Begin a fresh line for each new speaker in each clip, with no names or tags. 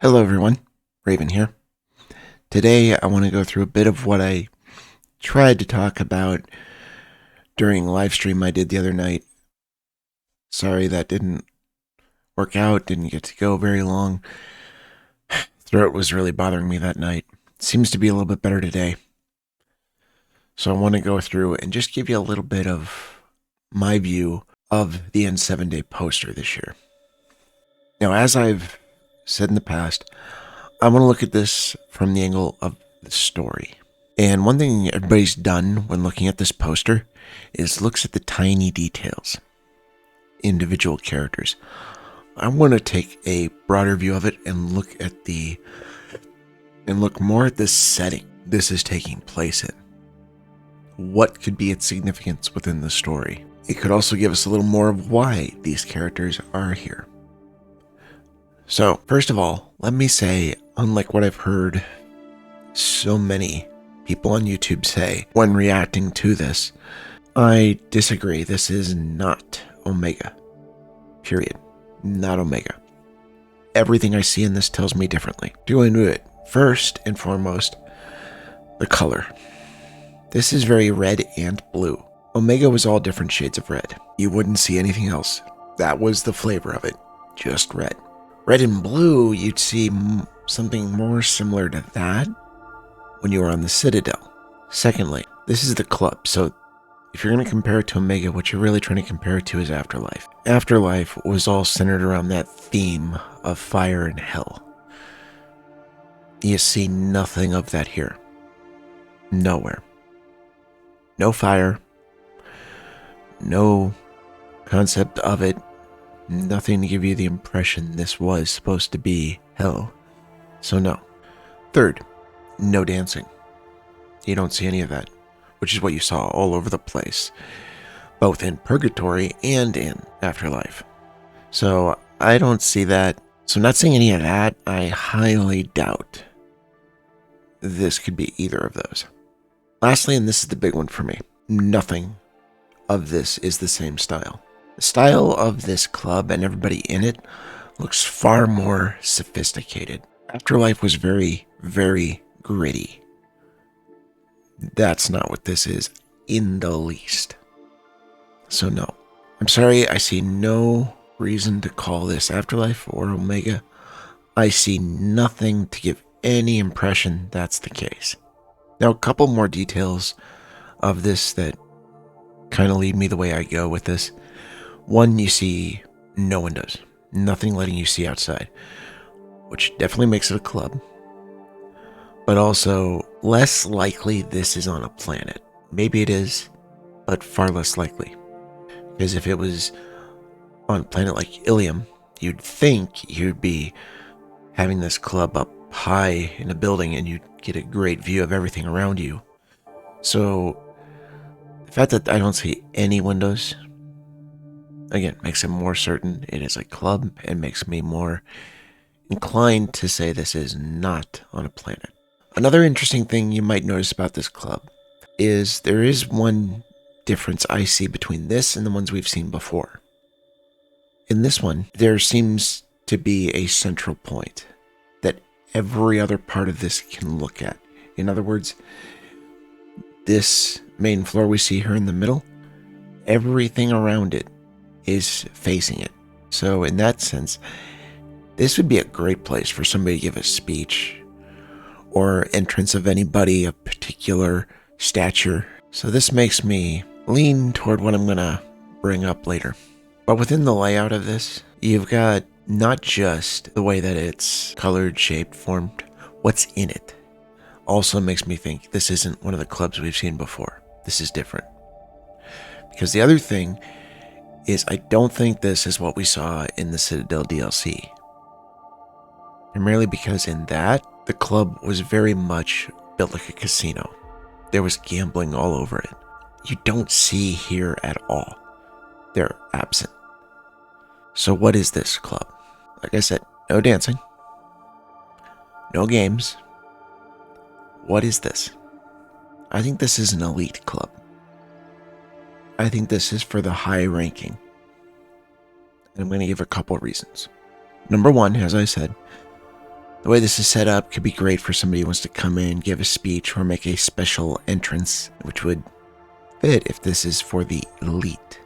Hello everyone, Raven here. Today I want to go through a bit of what I tried to talk about during a live stream I did the other night. Sorry that didn't work out, didn't get to go very long. Throat was really bothering me that night. Seems to be a little bit better today. So I want to go through and just give you a little bit of my view of the N7 Day poster this year. Now, as I've said in the past, I want to look at this from the angle of the story. And one thing everybody's done when looking at this poster is looks at the tiny details, individual characters. I want to take a broader view of it and look more at the setting this is taking place in. What could be its significance within the story? It could also give us a little more of why these characters are here. So, first of all, let me say, unlike what I've heard so many people on YouTube say when reacting to this, I disagree. This is not Omega. Period. Not Omega. Everything I see in this tells me differently. Do into it. First and foremost, the color. This is very red and blue. Omega was all different shades of red. You wouldn't see anything else. That was the flavor of it. Just red. Red and blue, you'd see something more similar to that when you were on the Citadel. Secondly, this is the club, so if you're going to compare it to Omega, what you're really trying to compare it to is Afterlife. Afterlife was all centered around that theme of fire and hell. You see nothing of that here. Nowhere. No fire. No concept of it. Nothing to give you the impression this was supposed to be hell. So no. Third, no dancing. You don't see any of that, which is what you saw all over the place, both in Purgatory and in Afterlife. So I don't see that. So not seeing any of that, I highly doubt this could be either of those. Lastly, and this is the big one for me, nothing of this is the same style. The style of this club and everybody in it looks far more sophisticated. Afterlife was very, very gritty. That's not what this is in the least. So no. I'm sorry, I see no reason to call this Afterlife or Omega. I see nothing to give any impression that's the case. Now, a couple more details of this that kind of lead me the way I go with this. One, you see no windows, nothing letting you see outside, which definitely makes it a club. But also, less likely this is on a planet. Maybe it is, but far less likely. Because if it was on a planet like Ilium, you'd think you'd be having this club up high in a building and you'd get a great view of everything around you. So, the fact that I don't see any windows, again, makes it more certain it is a club and makes me more inclined to say this is not on a planet. Another interesting thing you might notice about this club is there is one difference I see between this and the ones we've seen before. In this one, there seems to be a central point that every other part of this can look at. In other words, this main floor we see here in the middle, everything around it is facing it. So in that sense, this would be a great place for somebody to give a speech or entrance of anybody of particular stature. So this makes me lean toward what I'm going to bring up later. But within the layout of this, you've got not just the way that it's colored, shaped, formed, what's in it also makes me think this isn't one of the clubs we've seen before. This is different. Because the other thing is I don't think this is what we saw in the Citadel DLC. Primarily because in that, the club was very much built like a casino. There was gambling all over it. You don't see here at all. They're absent. So what is this club? Like I said, no dancing. No games. What is this? I think this is an elite club. I think this is for the high ranking. And I'm going to give a couple reasons. Number one, as I said, The way this is set up could be great for somebody who wants to come in, give a speech, or make a special entrance, which would fit if this is for the elite.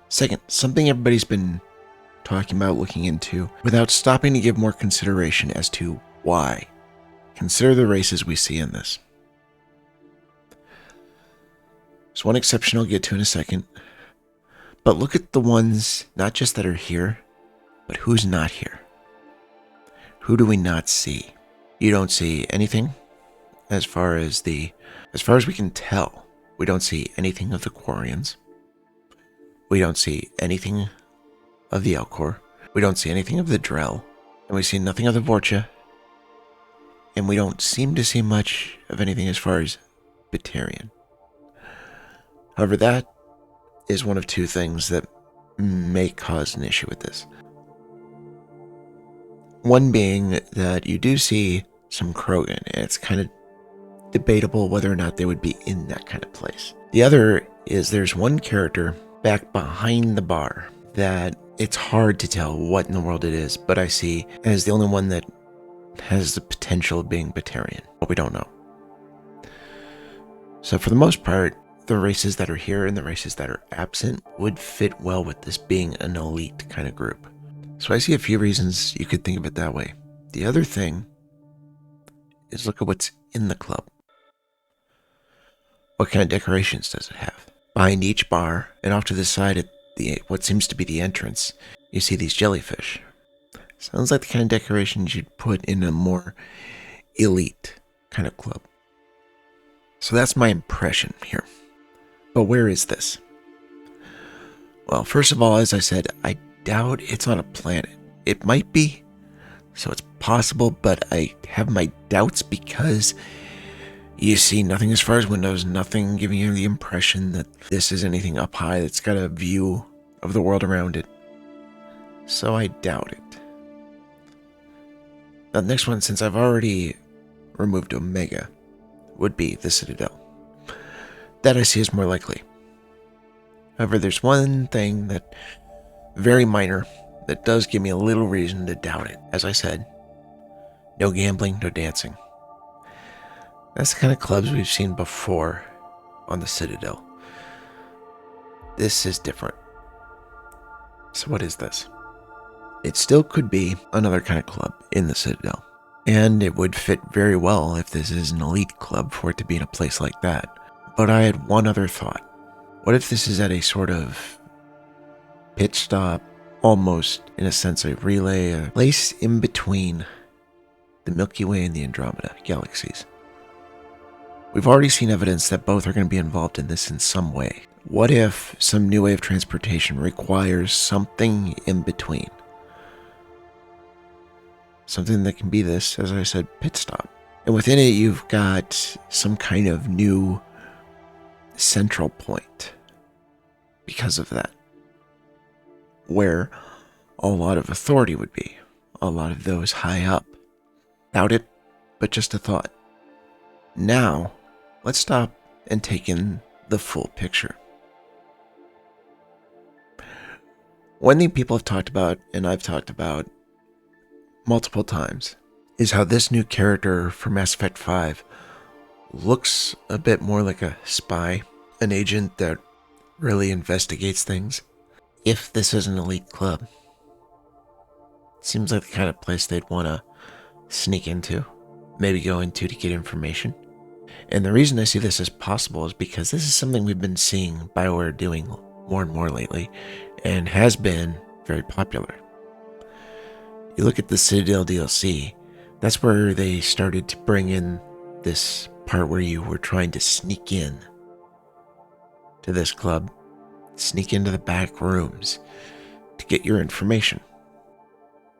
Second, something everybody's been talking about looking into without stopping to give more consideration as to why. Consider the races we see in this. There's one exception I'll get to in a second, but look at the ones not just that are here, but who's not here. Who do we not see? You don't see anything as far as we can tell. We don't see anything of the Quarians. We don't see anything of the Elcor. We don't see anything of the Drell. And we see nothing of the Vorcha. And we don't seem to see much of anything as far as Batarian. However, that is one of two things that may cause an issue with this. One being that you do see some Krogan, and it's kind of debatable whether or not they would be in that kind of place. The other is there's one character back behind the bar that it's hard to tell what in the world it is, but I see as the only one that has the potential of being Batarian, but we don't know. So for the most part, the races that are here and the races that are absent would fit well with this being an elite kind of group. So I see a few reasons you could think of it that way. The other thing is look at what's in the club. What kind of decorations does it have? Behind each bar and off to the side at what seems to be the entrance, you see these jellyfish. Sounds like the kind of decorations you'd put in a more elite kind of club. So that's my impression here. But where is this? Well, first of all, as I said, I doubt it's on a planet. It might be, so it's possible, but I have my doubts because you see nothing as far as windows, nothing giving you the impression that this is anything up high that's got a view of the world around it. So I doubt it. Now, the next one, since I've already removed Omega, would be the Citadel. That I see as more likely. However, there's one thing that very minor that does give me a little reason to doubt it. As I said, no gambling, no dancing. That's the kind of clubs we've seen before on the Citadel. This is different. So what is this? It still could be another kind of club in the Citadel. And it would fit very well if this is an elite club for it to be in a place like that. But I had one other thought. What if this is at a sort of pit stop, almost in a sense a relay, a place in between the Milky Way and the Andromeda galaxies? We've already seen evidence that both are going to be involved in this in some way. What if some new way of transportation requires something in between? Something that can be this, as I said, pit stop. And within it, you've got some kind of new central point because of that, where a lot of authority would be, a lot of those high up. Doubt it, but just a thought. Now, let's stop and take in the full picture. One thing people have talked about, and I've talked about multiple times, is how this new character for Mass Effect 5 looks a bit more like a spy, an agent that really investigates things. If this is an elite club, it seems like the kind of place they'd want to sneak into, maybe go into to get information. And the reason I see this as possible is because this is something we've been seeing BioWare doing more and more lately, and has been very popular. You look at the Citadel DLC, that's where they started to bring in this part where you were trying to sneak in to this club, sneak into the back rooms to get your information.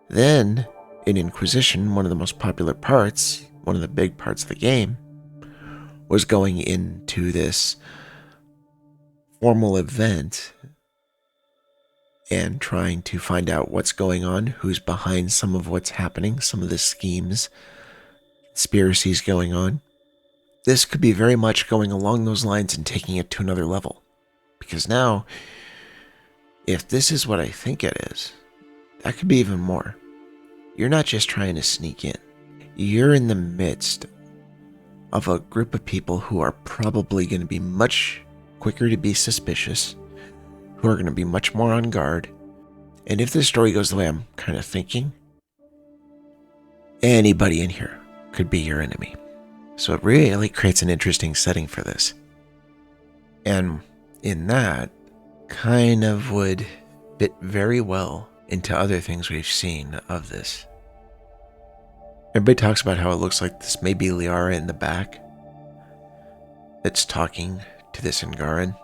Then, in Inquisition, one of the most popular parts, one of the big parts of the game, was going into this formal event and trying to find out what's going on, who's behind some of what's happening, some of the schemes, conspiracies going on. This could be very much going along those lines and taking it to another level. Because now, if this is what I think it is, that could be even more. you're not just trying to sneak in. You're in the midst of a group of people who are probably going to be much quicker to be suspicious, who are going to be much more on guard. And if this story goes the way I'm kind of thinking, anybody in here could be your enemy. So it really creates an interesting setting for this. And in that, kind of would fit very well into other things we've seen of this. Everybody talks about how it looks like this may be Liara in the back that's talking to this Angaran.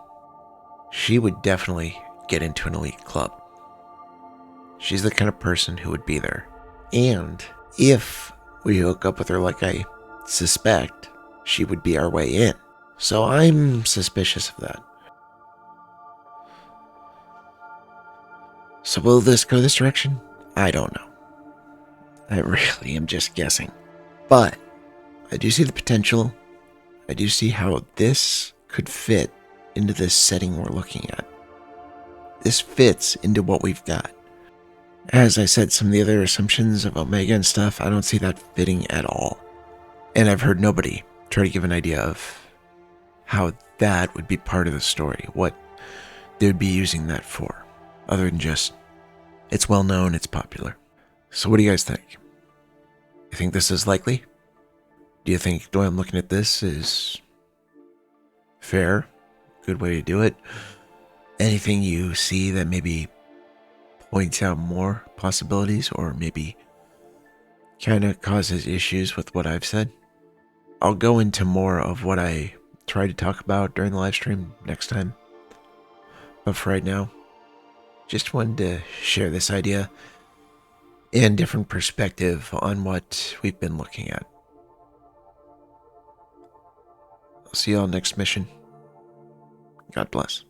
She would definitely get into an elite club. She's the kind of person who would be there. And if we hook up with her like I suspect, she would be our way in. So I'm suspicious of that. So will this go this direction? I don't know. I really am just guessing. But I do see the potential. I do see how this could fit into this setting we're looking at. This fits into what we've got. As I said, some of the other assumptions of Omega and stuff, I don't see that fitting at all. And I've heard nobody try to give an idea of how that would be part of the story, what they would be using that for, other than just, it's well known, it's popular. So what do you guys think? You think this is likely? Do you think the way I'm looking at this is fair? Good way to do it? Anything you see that maybe points out more possibilities or maybe kind of causes issues with what I've said? I'll go into more of what I tried to talk about during the live stream next time. But for right now, just wanted to share this idea and different perspective on what we've been looking at. I'll see you all next mission. God bless.